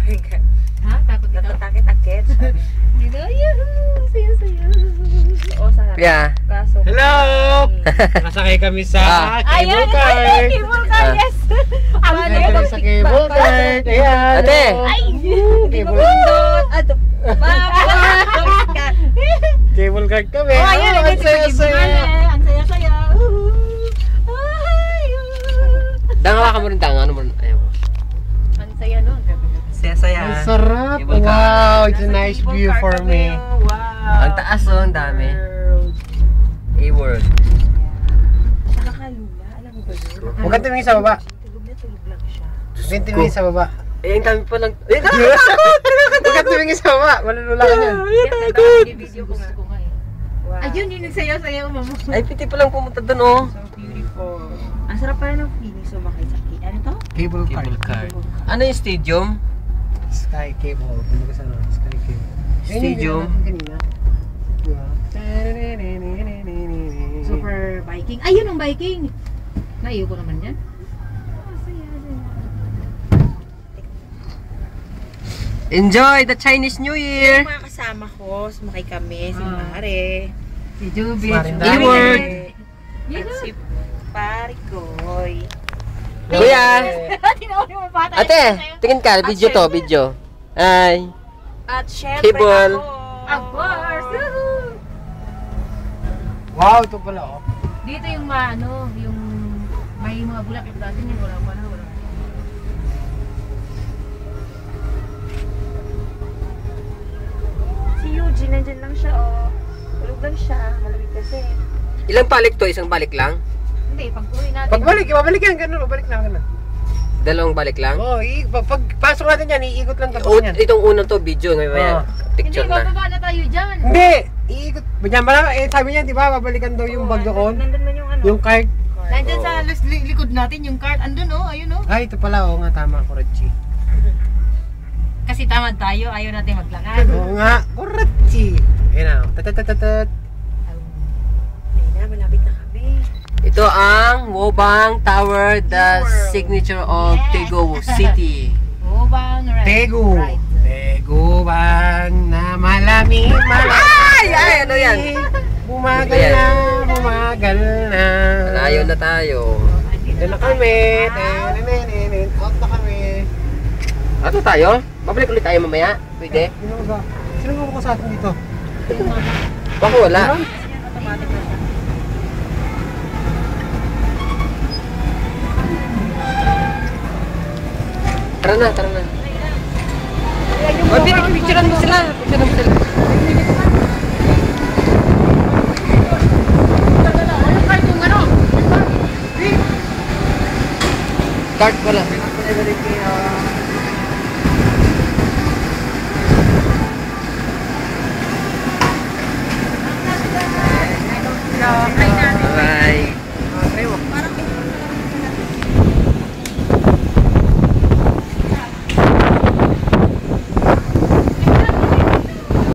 Ha? Takot ikaw? Natatakit-akit. Dito, yuhuu! Saya-saya. Oo, sa harap. Yeah. Kaso, Hello! Nakasakay kami sa cable car. Cable car, yes! Nakasakay kami sa cable car. Ayan. Ate! Ay! Cable car. Mama! Cable car kami. Oh, ayan, Oh, ang saya-saya. Ang saya-saya. Ay! Dangawa ka mo rin, ano mo rin. Ayaw. Ang saya nun. Saya-saya. Ang sarap. Cable car. Wow, it's a nice view for me. Wow. Ang taas oh, ang dami. A-World. Nakakalula. Alam mo ba yun? Huwag kang tumingin sa baba. Tulog na tulog lang siya. Huwag kang tumingin sa baba. Eh, ang dami pa lang. Eh, Huwag kang tumingin sa baba. Malulula ka niyan. Video ko gusto ko nga eh. Wow. Ayun, yung nagsayaw-sayaw, mama. Ay, piti pa lang pumunta doon oh. So beautiful. Ang sarap pala ng feeling sumakay sa ano to? Cable car. Cable car. Ano yung stadium? Sky cable. Kumbaga sa ano, sky cable. Stadium. Kanina. Diba? Super biking. Ayun ang biking. Naiyo ko naman yan. Enjoy the Chinese New Year! Yung mga kasama ko, sumakay kami, si Ah. Mare. Si Juby. Marinda. A-Word. At si Parikoy. Kuya! Tinawag mo bata. Ate! Tingin ka, video to, video. Ay! At syempre Cable. ako. Of course. Woohoo! Wow, ito pala oh. Dito yung ano, yung may mga bulaklak dati niya, wala pa na, wala. Si Eugene, nandyan lang siya, oh. Tulog lang siya, malamig kasi. Ilang balik to? Isang balik lang? Hindi, pag uwi natin. Pagbalik, ibabalik yan. Ganun, babalik na. Ganun. Dalawang balik lang? Oo, pag pasok natin yan, iikot lang O, tapos yan. itong unang to, video. May Oo. picture Hindi, na. bababa na tayo dyan. Hindi! Iikot. Diyan ba lang, sabi niya, di ba, babalikan daw yung bag doon. Nandun man yung ano. Yung card. Nandyan sa likod natin yung cart. Andun oh, ayun oh. Ay, ito pala, oo nga, tama, Kurachi. Kasi tamad tayo, ayaw natin maglakad. Oo nga, Kurachi. Ayun na, tatatatat. Ayun na, malapit na kami. Ito ang Wobang Tower, the signature of Tegu City. Oh, bang, right. Tegu. Right. Tegu bang na malamig, Ay! Ay! Ano yan? Bumagal Ano yan? na, bumagal na. Malayo na tayo. Ito na kami. Tenenenenen. Out na kami. Ato tayo? Babalik ulit tayo mamaya? Pwede? Sino ba? Sino ba ko sa atin dito? Baka wala. Automatic na siya. Tara na, tara na. O, picturean mo sila. Picturean mo sila. Card pala.